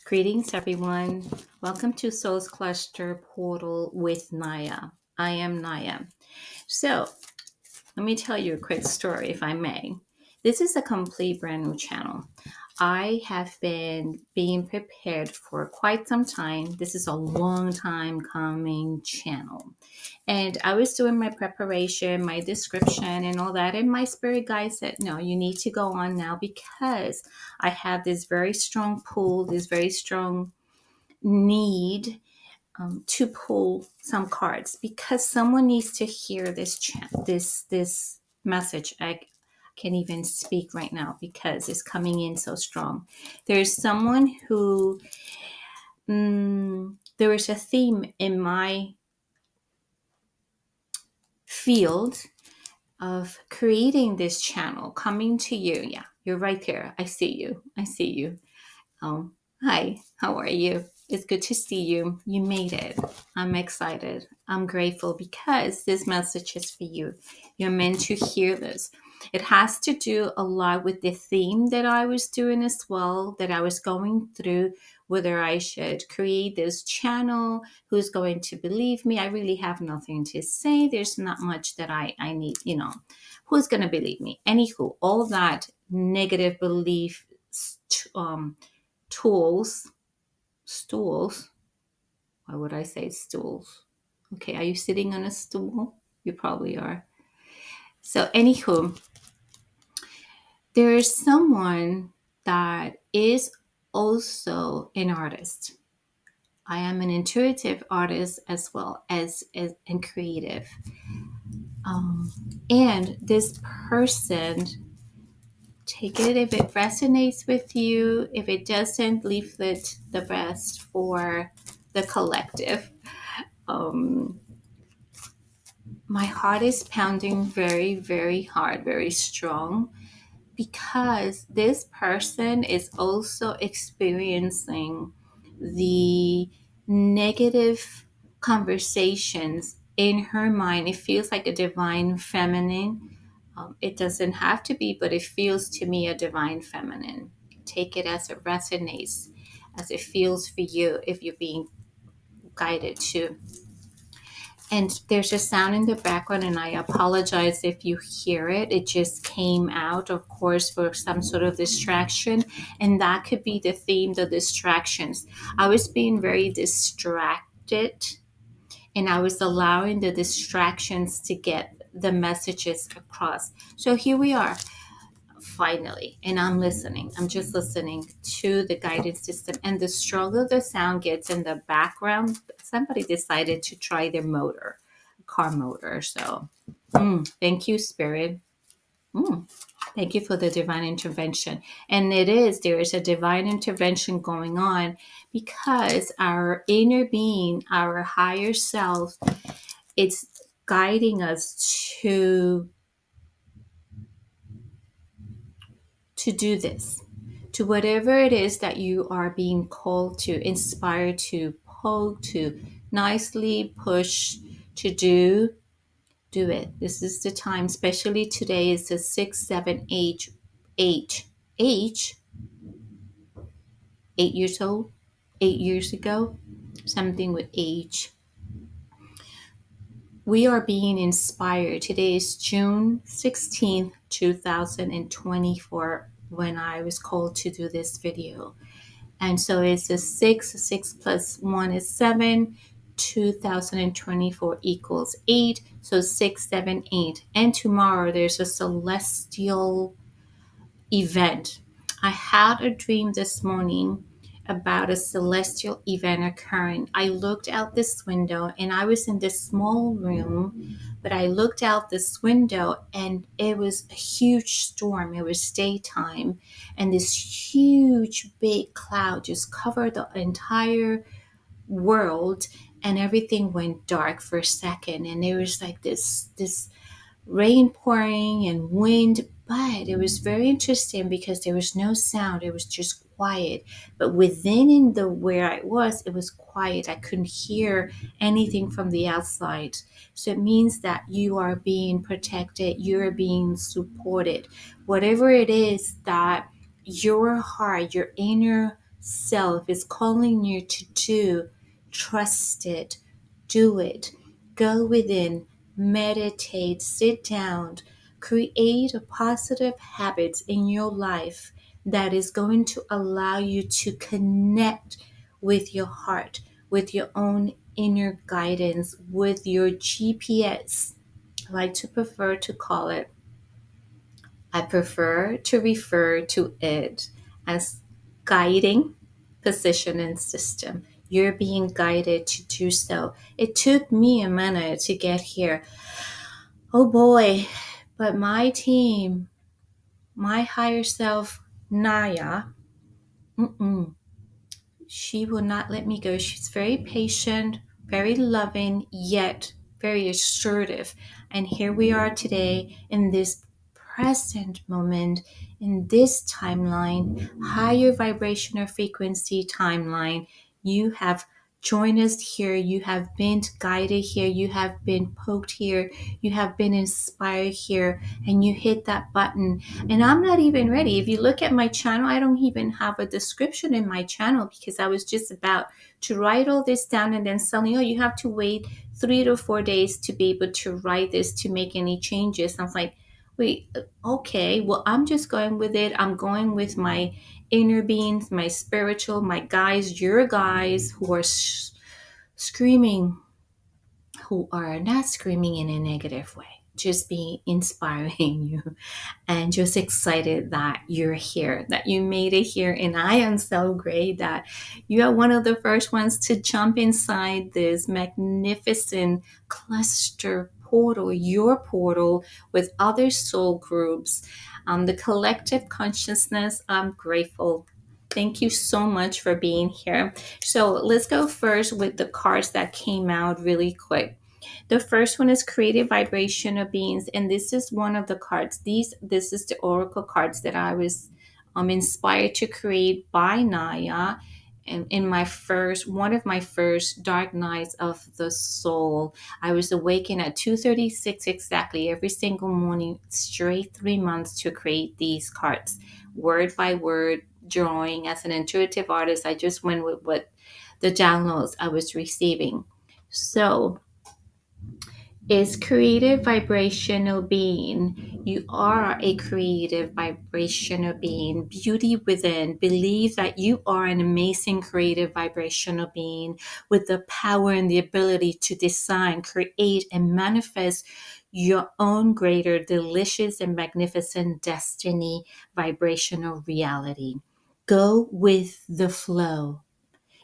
Greetings, everyone. Welcome to Soul's Cluster Portal with Naya. I am Naya. So, let me tell you a quick story, if I may. This is a complete brand new channel. I have been being prepared for quite some time. This is a long time coming channel. And I was doing my preparation, my description, and all that. And my spirit guide said, no, you need to go on now because I have this very strong pull, this very strong need to pull some cards because someone needs to hear this message. I can't even speak right now because it's coming in so strong. There's someone who there is a theme in my field of creating this channel coming to you. Yeah, you're right there. I see you. I see you. Hi, how are you? It's good to see you. You made it. I'm excited. I'm grateful because this message is for you. You're meant to hear this. It has to do a lot with the theme that I was doing as well, that I was going through, whether I should create this channel, who's going to believe me. I really have nothing to say. There's not much that I need, who's going to believe me? Anywho, all that negative belief tools, stools. Why would I say stools? Okay, are you sitting on a stool? You probably are. So, anywho, there is someone that is also an artist. I am an intuitive artist as well as and creative. And this person, take it if it resonates with you. If it doesn't, leave it the best for the collective. My heart is pounding very, very hard, very strong, because this person is also experiencing the negative conversations in her mind. It feels like a divine feminine. It doesn't have to be, but it feels to me a divine feminine. Take it as it resonates, as it feels for you if you're being guided to. And there's a sound in the background, and I apologize if you hear it. It just came out, of course, for some sort of distraction. And that could be the theme, the distractions. I was being very distracted, and I was allowing the distractions to get the messages across. So here we are, finally, and I'm listening. I'm just listening to the guidance system. And the stronger the sound gets in the background, somebody decided to try their motor, car motor. So thank you, Spirit. Thank you for the divine intervention. And there is a divine intervention going on because our inner being, our higher self, it's guiding us to do this, to whatever it is that you are being called to, inspired to, poke, to nicely push to do it. This is the time, especially today is the 6, 7, 8 age, 8 years old, 8 years ago, something with age. We are being inspired. Today is June 16th, 2024, when I was called to do this video. And so it's a 6 plus 1 is 7, 2024 equals 8. So 6, 7, 8. And tomorrow there's a celestial event. I had a dream this morning about a celestial event occurring. I looked out this window, and I was in this small room, but I looked out this window and it was a huge storm. It was daytime, and this huge big cloud just covered the entire world, and everything went dark for a second, and there was like this rain pouring and wind, but it was very interesting because there was no sound. It was just quiet. But within in the where I was, it was quiet. I couldn't hear anything from the outside. So it means that you are being protected, you're being supported. Whatever it is that your heart, your inner self is calling you to do, trust it, do it. Go within, meditate, sit down, create a positive habits in your life that is going to allow you to connect with your heart, with your own inner guidance, with your GPS. I like to prefer to call it. I prefer to refer to it as guiding position and system. You're being guided to do so. It took me a minute to get here. Oh boy, but my team, my higher self, Naya, mm-mm, she will not let me go. She's very patient, very loving, yet very assertive. And here we are today in this present moment, in this timeline, higher vibrational frequency timeline. You have joined us here. You have been guided here. You have been poked here. You have been inspired here. And you hit that button, and I'm not even ready. If you look at my channel, I don't even have a description in my channel because I was just about to write all this down, and then suddenly, oh, you have to wait 3 to 4 days to be able to write this to make any changes. I was like, wait, okay, well, I'm just going with it. I'm going with my inner beings, my spiritual, my guys, your guys who are screaming, who are not screaming in a negative way, just be inspiring you and just excited that you're here, that you made it here. And I am so great that you are one of the first ones to jump inside this magnificent cluster portal, your portal with other soul groups, the collective consciousness. I'm grateful. Thank you so much for being here. So let's go first with the cards that came out really quick. The first one is creative vibrational beings, and this is one of the cards. This is the oracle cards that I was inspired to create by Naya. And in my first one of my first dark nights of the soul, I was awakened at 2:36 exactly every single morning, straight 3 months to create these cards, word by word, drawing. As an intuitive artist, I just went with what the downloads I was receiving. So is creative vibrational being. You are a creative vibrational being. Beauty within. Believe that you are an amazing creative vibrational being with the power and the ability to design, create, and manifest your own greater, delicious, and magnificent destiny vibrational reality. Go with the flow.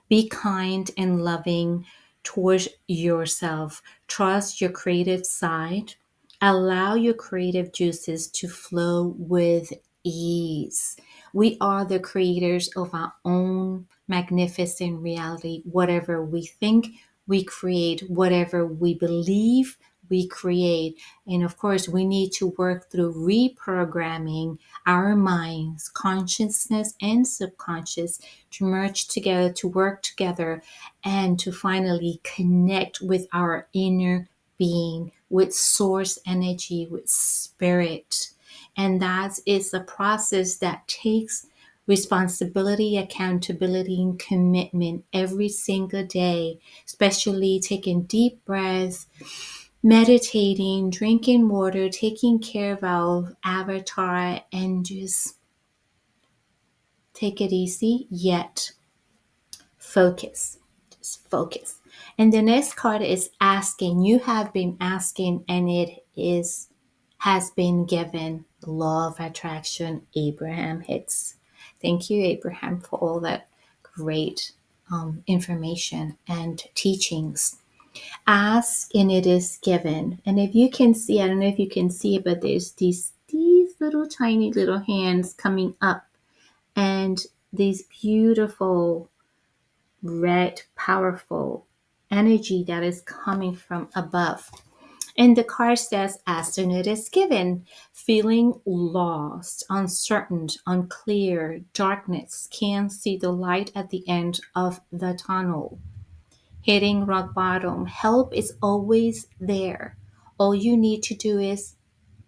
Be kind and loving towards yourself. Trust your creative side. Allow your creative juices to flow with ease. We are the creators of our own magnificent reality. Whatever we think, we create. Whatever we believe, we create. And of course, we need to work through reprogramming our minds, consciousness, and subconscious to merge together, to work together, and to finally connect with our inner being, with source energy, with spirit. And that is a process that takes responsibility, accountability, and commitment every single day, especially taking deep breaths, meditating, drinking water, taking care of our avatar, and just take it easy, yet focus. Just focus. And the next card is asking. You have been asking, and it is has been given. The law of attraction, Abraham Hicks. Thank you, Abraham, for all that great information and teachings. Ask, and it is given. And if you can see, I don't know if you can see it, but there's these little tiny little hands coming up, and these beautiful red, powerful energy that is coming from above. And the card says, as soon as it is given, feeling lost, uncertain, unclear, darkness, can't see the light at the end of the tunnel. Hitting rock bottom, help is always there. All you need to do is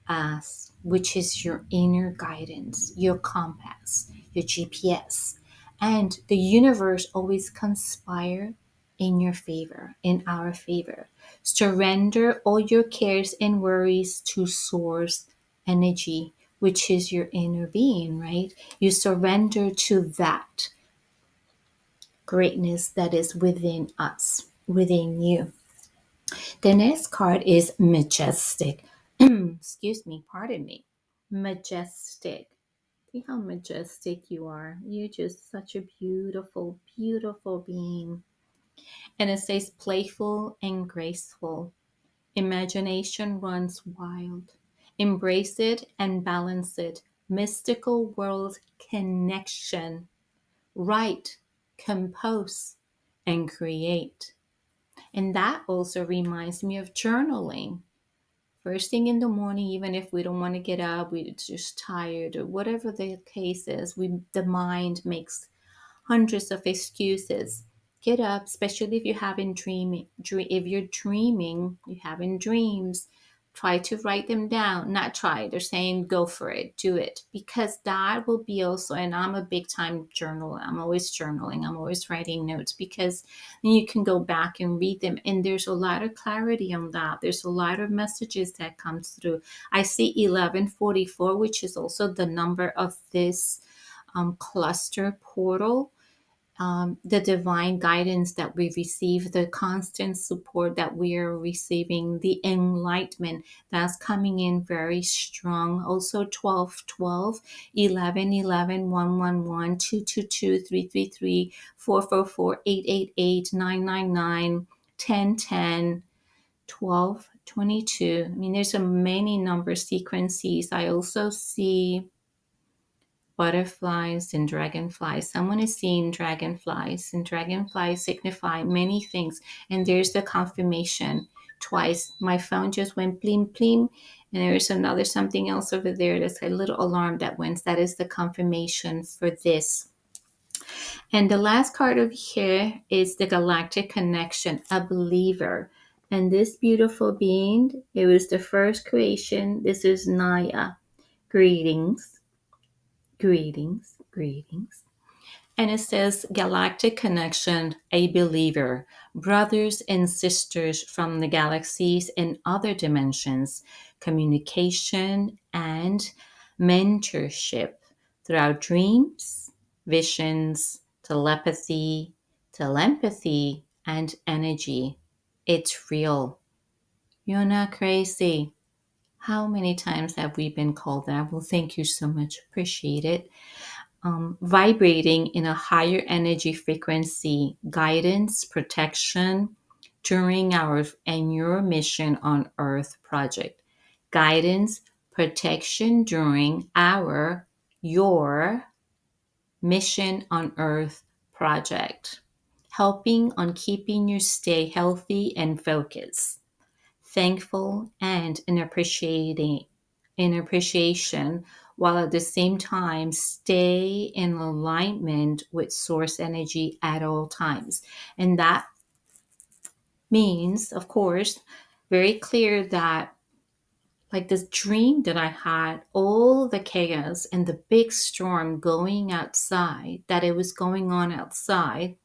ask, which is your inner guidance, your compass, your GPS. And the universe always conspire in your favor, in our favor. Surrender all your cares and worries to source energy, which is your inner being, right? You surrender to that greatness that is within us, within you. The next card is majestic. Excuse me, pardon me. Majestic. See how majestic you are. You're just such a beautiful, beautiful being. And it says playful and graceful. Imagination runs wild. Embrace it and balance it. Mystical world connection. Write, compose, and create. And that also reminds me of journaling. First thing in the morning, even if we don't want to get up, we're just tired or whatever the case is, the mind makes hundreds of excuses. Get up, especially if you're having if you're dreaming, you're having dreams. Try to write them down. Not try. They're saying go for it, do it, because that will be also. And I'm a big time journaler. I'm always journaling. I'm always writing notes because then you can go back and read them. And there's a lot of clarity on that. There's a lot of messages that comes through. I see 1144, which is also the number of this cluster portal, the divine guidance that we receive, the constant support that we are receiving, the enlightenment that's coming in very strong. Also 12, 12, 11, 11, 111, 222, 333, 444, 888, 999, 1010, 12, 22. I mean, there's a many number sequences. I also see butterflies and dragonflies. Someone is seeing dragonflies, and dragonflies signify many things. And there's the confirmation twice. My phone just went blim blim, and there's another something else over there. That's a little alarm that went. That is the confirmation for this. And the last card over here is the galactic connection, a believer. And this beautiful being, it was the first creation. This is Naya. Greetings, greetings, greetings. And it says galactic connection, a believer, brothers and sisters from the galaxies and other dimensions, communication and mentorship throughout dreams, visions, telepathy, and energy. It's real. You're not crazy. How many times have we been called that? Well, thank you so much. Appreciate it. Vibrating in a higher energy frequency, guidance, protection during our and your mission on Earth project. Guidance, protection during your mission on Earth project. Helping on keeping you stay healthy and focused, thankful and in appreciation, while at the same time stay in alignment with source energy at all times. And that means, of course, very clear that like this dream that I had, all the chaos and the big storm going outside, that it was going on outside.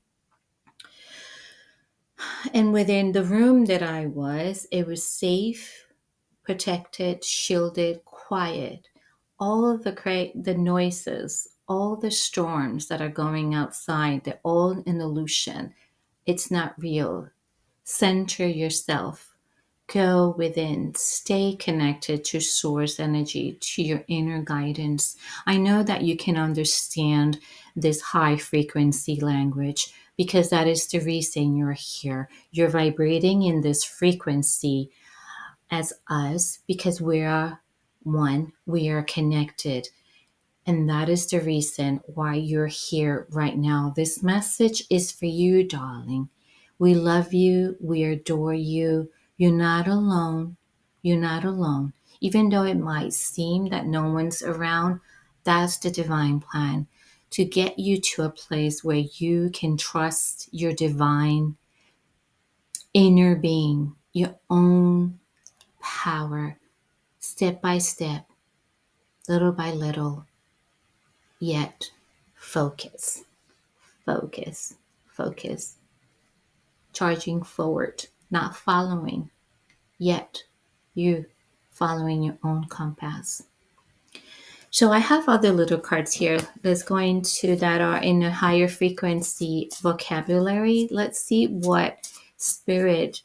And within the room that I was, it was safe, protected, shielded, quiet. All of the noises, all the storms that are going outside, they're all an illusion. It's not real. Center yourself. Go within. Stay connected to source energy, to your inner guidance. I know that you can understand this high frequency language because that is the reason you're here. You're vibrating in this frequency as us because we are one, we are connected. And that is the reason why you're here right now. This message is for you, darling. We love you. We adore you. You're not alone. You're not alone. Even though it might seem that no one's around, that's the divine plan to get you to a place where you can trust your divine inner being, your own power, step by step, little by little, yet focus. Focus, focus, charging forward, not following, yet you following your own compass. So I have other little cards here that's going to that are in a higher frequency vocabulary. Let's see what spirit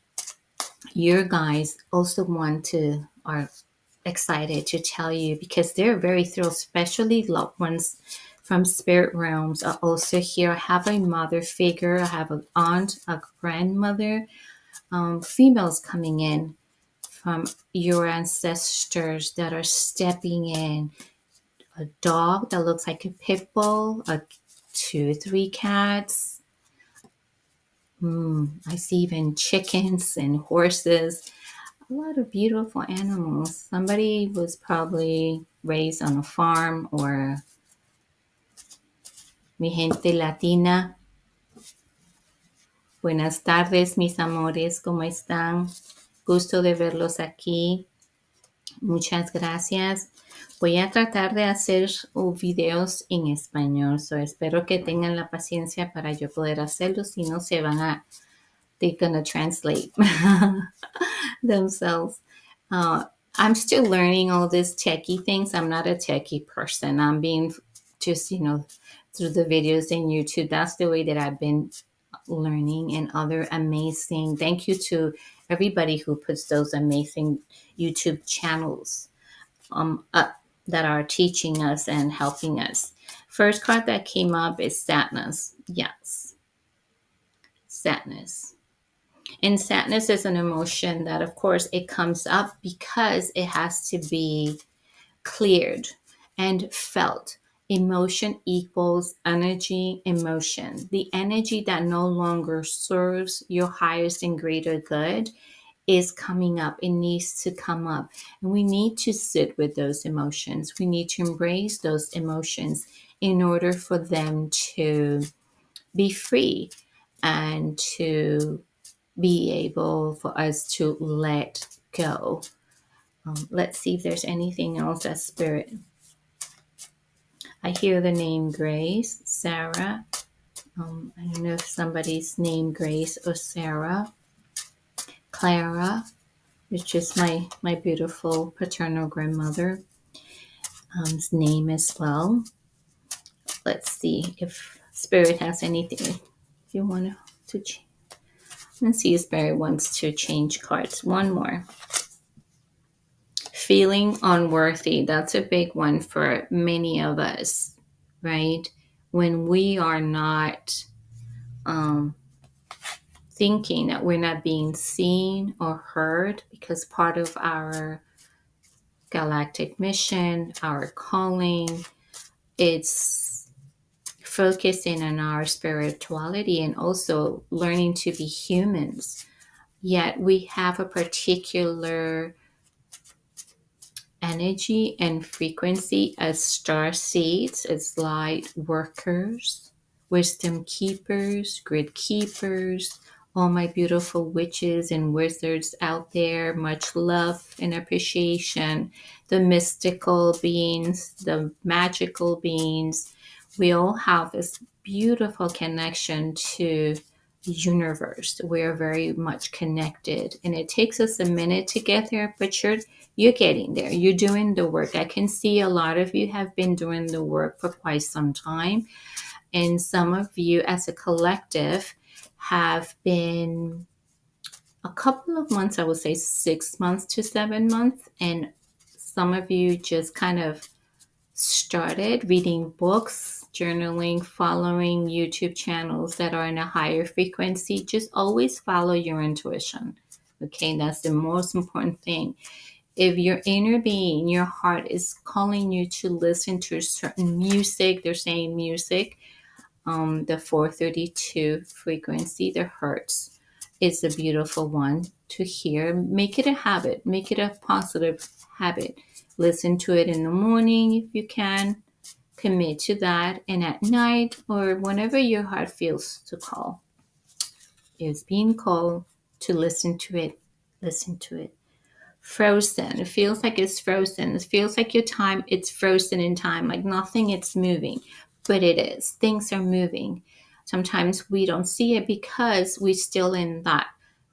your guys also want to are excited to tell you, because they're very thrilled, especially loved ones from spirit realms are also here. I have a mother figure, I have an aunt, a grandmother, females coming in from your ancestors that are stepping in. A dog that looks like a pit bull, a 2, 3 cats. I see even chickens and horses. A lot of beautiful animals. Somebody was probably raised on a farm, or mi gente latina. Buenas tardes, mis amores, ¿cómo están? Gusto de verlos aquí. Muchas gracias. Voy a tratar de hacer videos en español, so espero que tengan la paciencia para yo poder hacerlo, si no se van a, they're gonna translate themselves. I'm still learning all these techie things. I'm not a techie person. I'm being just, through the videos in YouTube, that's the way that I've been learning, and other amazing. Thank you to everybody who puts those amazing YouTube channels up that are teaching us and helping us. First card that came up is sadness. Yes, sadness. And sadness is an emotion that, of course, it comes up because it has to be cleared and felt. Emotion equals energy, emotion. The energy that no longer serves your highest and greater good is coming up. It needs to come up. And we need to sit with those emotions. We need to embrace those emotions in order for them to be free and to be able for us to let go. Let's see if there's anything else that spirit. I hear the name Grace, Sarah. I don't know if somebody's name Grace or Sarah. Clara, which is my beautiful paternal grandmother's name as well. Let's see if spirit has anything. If you want to change. Let's see if spirit wants to change cards. One more. Feeling unworthy. That's a big one for many of us, right? When we are not thinking that we're not being seen or heard, because part of our galactic mission, our calling, it's focusing on our spirituality and also learning to be humans. Yet we have a particular energy and frequency as star seeds, as light workers, wisdom keepers, grid keepers, all my beautiful witches and wizards out there. Much love and appreciation. The mystical beings, the magical beings. We all have this beautiful connection to the universe. We're very much connected, and it takes us a minute to get there, but you're getting there. You're doing the work. I can see a lot of you have been doing the work for quite some time. And some of you as a collective have been a couple of months, I would say 6 months to 7 months. And some of you just kind of started reading books, journaling, following YouTube channels that are in a higher frequency. Just always follow your intuition. Okay, that's the most important thing. If your inner being, your heart is calling you to listen to certain music, they're saying music, the 432 frequency, the hertz, is a beautiful one to hear. Make it a habit, make it a positive habit. Listen to it in the morning if you can. Commit to that, and at night or whenever your heart feels to call. It's being called to listen to it. Listen to it. Frozen. It feels like it's frozen. It feels like your time, it's frozen in time, like nothing, it's moving. But it is. Things are moving. Sometimes we don't see it because we're still in that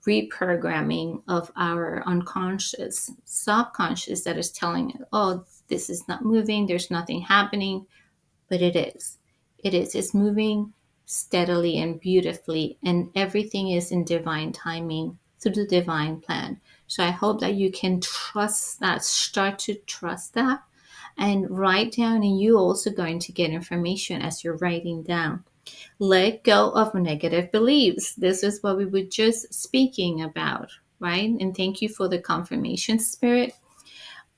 reprogramming of our unconscious, subconscious that is telling it, oh, this is not moving, there's nothing happening. But it is. It is. It's moving steadily and beautifully, and everything is in divine timing through the divine plan. So I hope that you can trust that, start to trust that, and write down. And you also going to get information as you're writing down. Let go of negative beliefs. This is what we were just speaking about, right? And thank you for the confirmation, Spirit.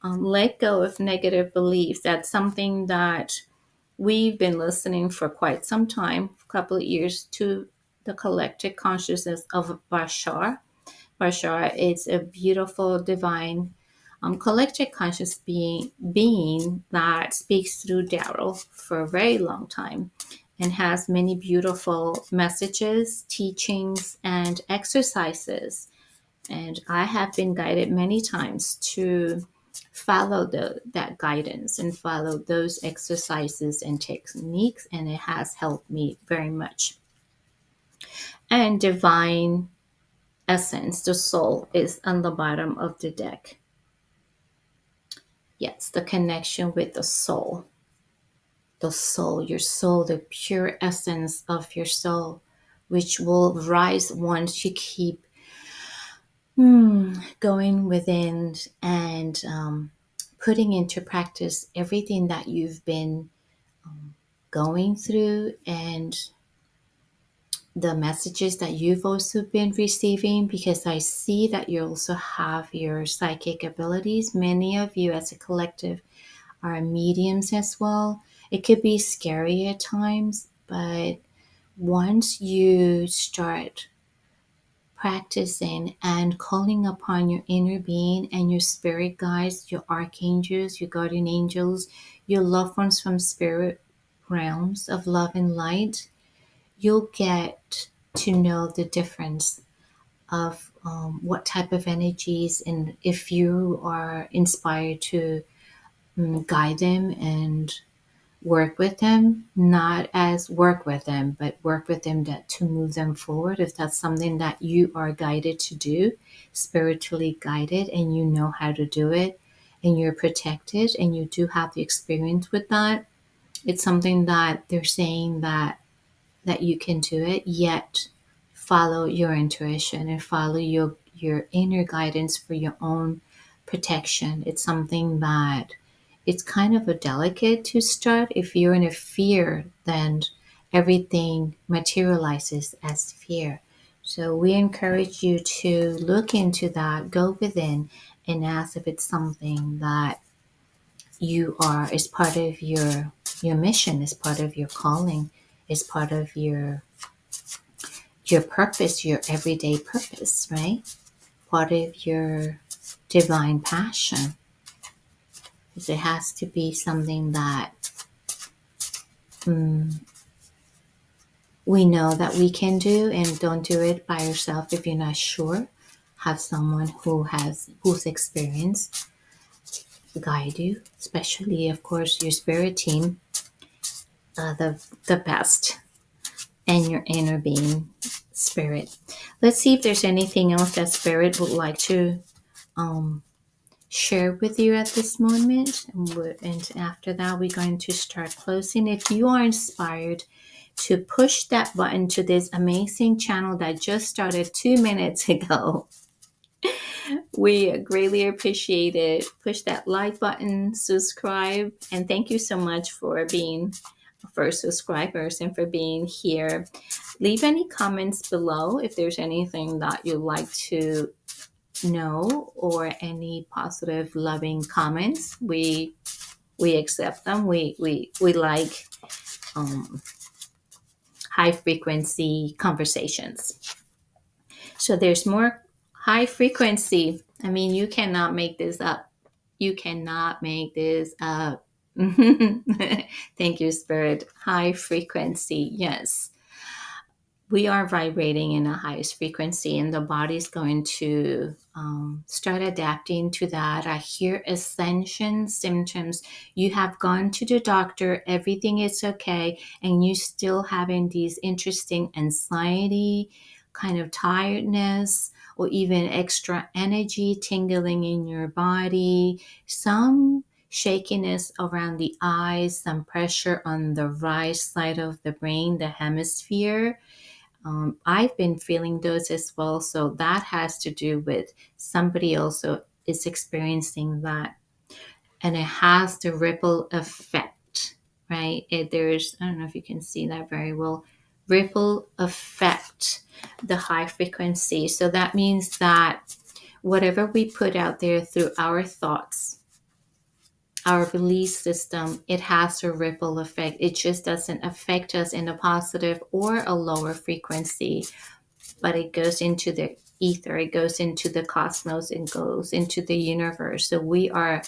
Let go of negative beliefs. That's something that we've been listening for quite some time, a couple of years, to the collective consciousness of Bashar. Bashar is a beautiful, divine, collective conscious being that speaks through Daryl for a very long time and has many beautiful messages, teachings, and exercises. And I have been guided many times to follow that guidance and follow those exercises and techniques, and it has helped me very much. And divine essence, the soul, is on the bottom of the deck. Yes, the connection with the soul, your soul, the pure essence of your soul, which will rise once you keep going within and putting into practice everything that you've been going through, and the messages that you've also been receiving, because I see that you also have your psychic abilities. Many of you as a collective are mediums as well. It could be scary at times, but once you start practicing and calling upon your inner being and your spirit guides, your archangels, your guardian angels, your loved ones from spirit realms of love and light, you'll get to know the difference of what type of energies, and if you are inspired to guide them and work with them, not as work with them, but work with them that to move them forward. If that's something that you are guided to do, spiritually guided, and you know how to do it, and you're protected, and you do have the experience with that, it's something that they're saying that you can do it, yet follow your intuition and follow your inner guidance for your own protection. It's something that it's kind of a delicate to start. If you're in a fear, then everything materializes as fear. So we encourage you to look into that, go within, and ask if it's something that you are is part of your mission, is part of your calling, is part of your purpose, your everyday purpose, right? Part of your divine passion. Because it has to be something that we know that we can do, and don't do it by yourself if you're not sure. Have someone who's experienced guide you, especially of course your spirit team, the best, and your inner being spirit. Let's see if there's anything else that spirit would like to share with you at this moment. And after that, we're going to start closing. If you are inspired to push that button to this amazing channel that just started 2 minutes ago, we greatly appreciate it. Push that like button, subscribe, and thank you so much for being first subscribers and for being here. Leave any comments below if there's anything that you'd like to know, or any positive loving comments. We accept them. We like high frequency conversations. So there's more high frequency. I mean, you cannot make this up. You cannot make this up. Thank you, Spirit. High frequency, yes. we are vibrating in the highest frequency, and the body's going to start adapting to that. I hear ascension symptoms. You have gone to the doctor, everything is okay, and you still having these interesting anxiety, kind of tiredness, or even extra energy tingling in your body, some shakiness around the eyes, some pressure on the right side of the brain, the hemisphere. I've been feeling those as well. So that has to do with somebody also is experiencing that. And it has the ripple effect, right? There's, I don't know if you can see that very well, ripple effect, the high frequency. So that means that whatever we put out there through our thoughts, our belief system, it has a ripple effect. It just doesn't affect us in a positive or a lower frequency, but it goes into the ether, it goes into the cosmos, it goes into the universe. So we are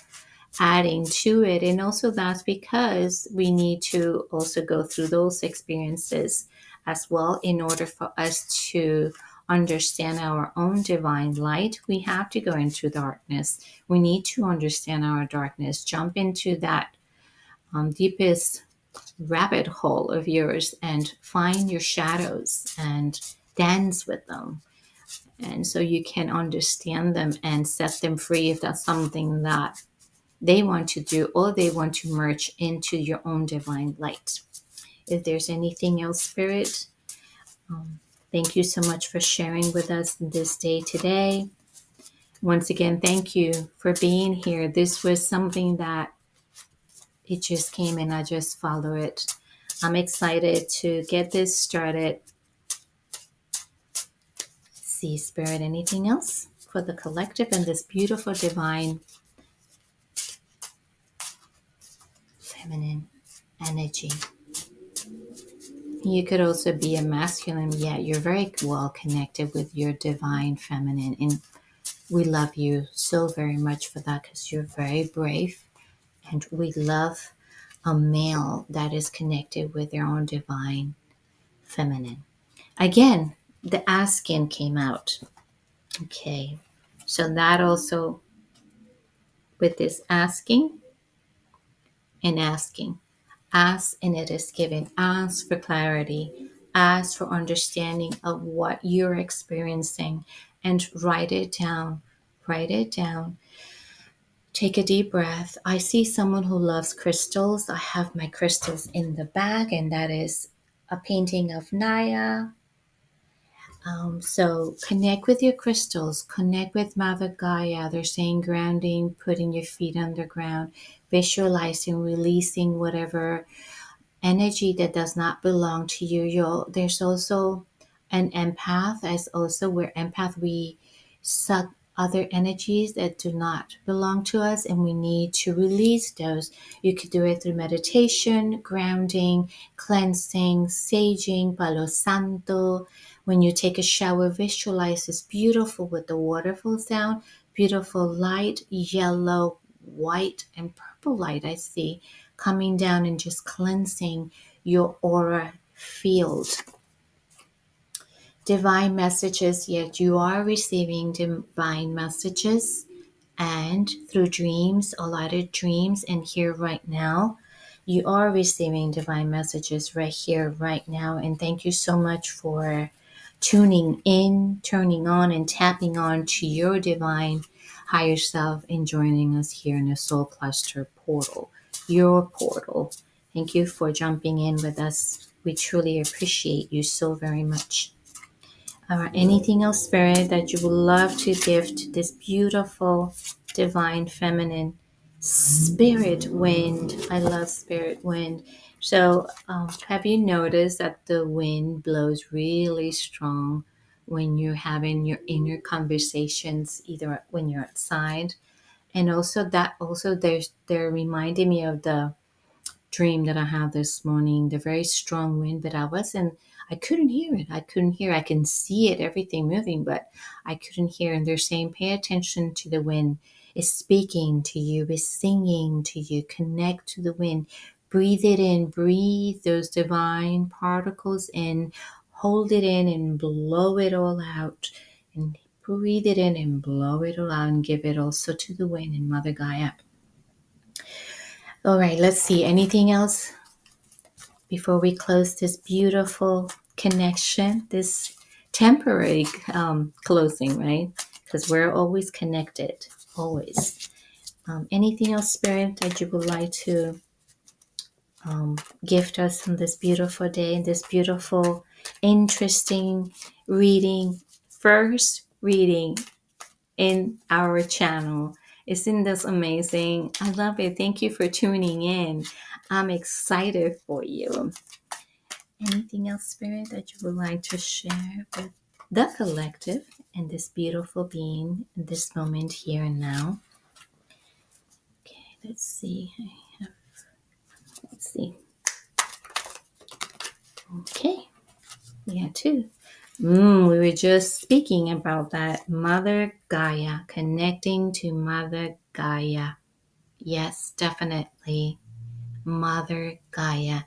adding to it. And also that's because we need to also go through those experiences as well in order for us to understand our own divine light. We have to go into darkness. We need to understand our darkness, jump into that deepest rabbit hole of yours and find your shadows and dance with them. And so you can understand them and set them free if that's something that they want to do, or they want to merge into your own divine light. If there's anything else, Spirit, um, thank you so much for sharing with us this day today. Once again, thank you for being here. This was something that it just came and I just follow it. I'm excited to get this started. See, Spirit, anything else for the collective and this beautiful divine feminine energy? You could also be a masculine, yet you're very well connected with your divine feminine. And we love you so very much for that because you're very brave. And we love a male that is connected with their own divine feminine. Again, the asking came out. Okay. So that also, with this asking and asking, ask and it is given. Ask for clarity. Ask for understanding of what you're experiencing and write it down. Write it down. Take a deep breath. I see someone who loves crystals. I have my crystals in the bag, and that is a painting of Naya. So connect with your crystals, connect with Mother Gaia. They're saying grounding, putting your feet underground, visualizing, releasing whatever energy that does not belong to you. There's also an empath, as also where empath we suck other energies that do not belong to us and we need to release those. You could do it through meditation, grounding, cleansing, saging, palo santo. When you take a shower, visualize this beautiful with the waterfall sound, beautiful light, yellow, white, and purple light I see coming down and just cleansing your aura field. Divine messages, yet you are receiving divine messages and through dreams, a lot of dreams, and here right now, you are receiving divine messages right here, right now. And thank you so much for tuning in, turning on, and tapping on to your divine higher self and joining us here in the Soul Cluster portal, your portal. Thank you for jumping in with us. We truly appreciate you so very much. Anything else, Spirit, that you would love to give to this beautiful, divine, feminine spirit wind? I love spirit wind. So, have you noticed that the wind blows really strong when you're having your inner conversations, either when you're outside, and also that also they're reminding me of the dream that I had this morning, the very strong wind, but I couldn't hear it. I couldn't hear. I can see it, everything moving, but I couldn't hear. And they're saying, pay attention to the wind. It's speaking to you, it's singing to you. Connect to the wind. Breathe it in. Breathe those divine particles in. hold it in and blow it all out. And breathe it in and blow it all out and give it also to the wind and Mother Gaia. All right, let's see. Anything else before we close this beautiful connection, this temporary closing, right? Because we're always connected, always. Anything else, Spirit, that you would like to gift us on this beautiful day, this beautiful, interesting reading, first reading in our channel? Isn't this amazing? I love it. Thank you for tuning in. I'm excited for you. Anything else, Spirit, that you would like to share with the collective and this beautiful being in this moment here and now? Okay, let's see. Let's see. Okay, yeah, two. We were just speaking about that. Mother Gaia, connecting to Mother Gaia. Yes, definitely. Mother Gaia.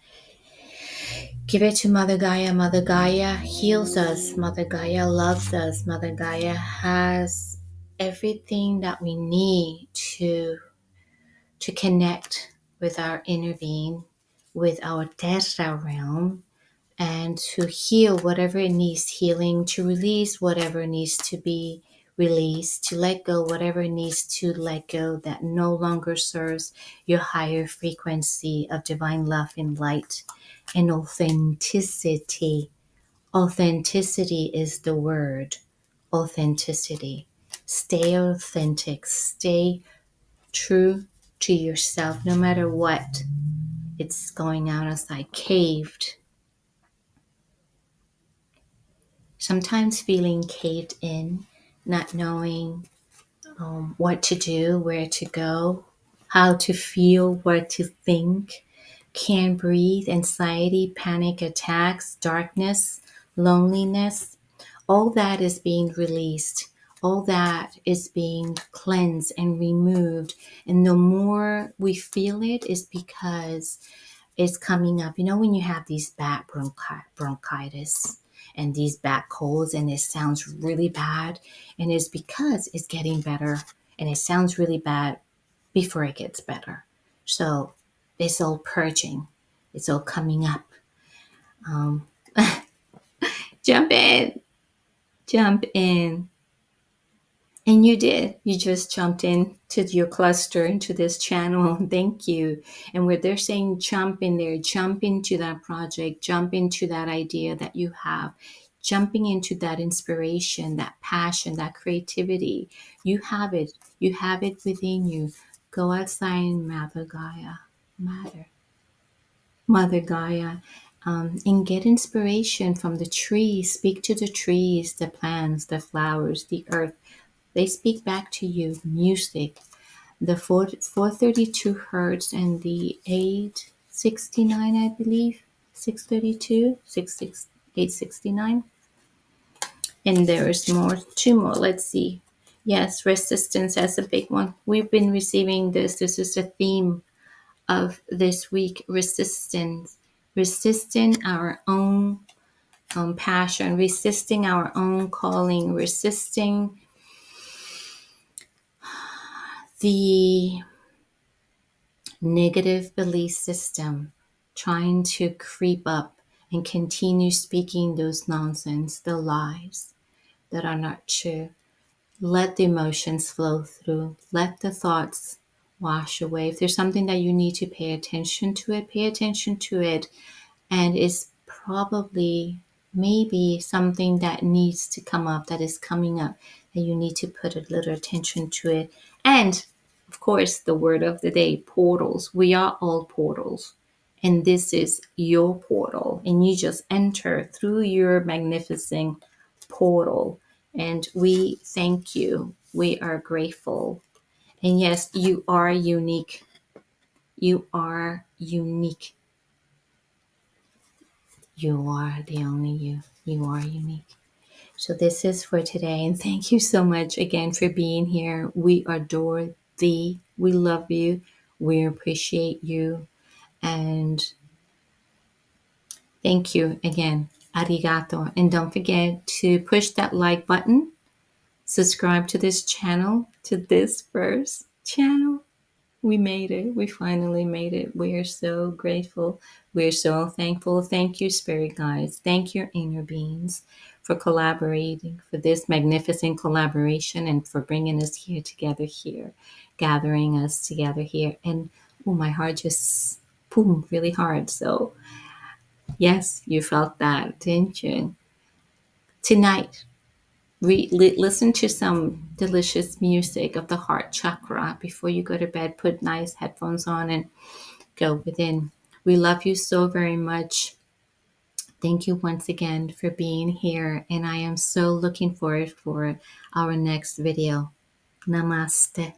Give it to Mother Gaia. Mother Gaia heals us. Mother Gaia loves us. Mother Gaia has everything that we need to connect with our inner being, with our Theta realm, and to heal whatever it needs healing, to release whatever needs to be released, to let go whatever needs to let go that no longer serves your higher frequency of divine love and light and authenticity. Authenticity is the word. Authenticity. Stay authentic. Stay true to yourself no matter what. It's going out outside, caved. Sometimes feeling caved in, not knowing what to do, where to go, how to feel, what to think, can't breathe, anxiety, panic attacks, darkness, loneliness. All that is being released. All that is being cleansed and removed. And the more we feel it is because it's coming up. You know, when you have these bad bronchitis and these back colds and it sounds really bad, and it's because it's getting better and it sounds really bad before it gets better. So it's all purging. It's all coming up. Um, jump in. Jump in. And you did. You just jumped into your cluster, into this channel. Thank you. And where they're saying jump in there, jump into that project, jump into that idea that you have, jumping into that inspiration, that passion, that creativity. You have it. You have it within you. Go outside and Mother Gaia. Mother Gaia. And get inspiration from the trees. Speak to the trees, the plants, the flowers, the earth. They speak back to you. Music, the 432 hertz and the 869, I believe, 632, 869. And there's more, two more. Let's see. Yes, resistance, that's a big one. We've been receiving this. This is the theme of this week, resistance. Resisting our own passion, resisting our own calling, resisting the negative belief system trying to creep up and continue speaking those nonsense, the lies that are not true. Let the emotions flow through. Let the thoughts wash away. If there's something that you need to pay attention to it, pay attention to it. And it's probably maybe something that needs to come up, that is coming up, and you need to put a little attention to it. And of course, the word of the day, portals. We are all portals. And this is your portal. And you just enter through your magnificent portal. And we thank you. We are grateful. And yes, you are unique. You are unique. You are the only you. You are unique. So this is for today. And thank you so much again for being here. We adore thee. We love you. We appreciate you. And thank you again. Arigato. And don't forget to push that like button, subscribe to this channel, to this first channel. We made it. We finally made it. We are so grateful. We're so thankful. Thank you, spirit guides. Thank your inner beings for collaborating, for this magnificent collaboration, and for bringing us here together here, gathering us together here. And oh, my heart just boom, really hard. So yes, you felt that, didn't you? Tonight, listen to some delicious music of the heart chakra before you go to bed. Put nice headphones on and go within. We love you so very much. Thank you once again for being here, and I am so looking forward for our next video. Namaste.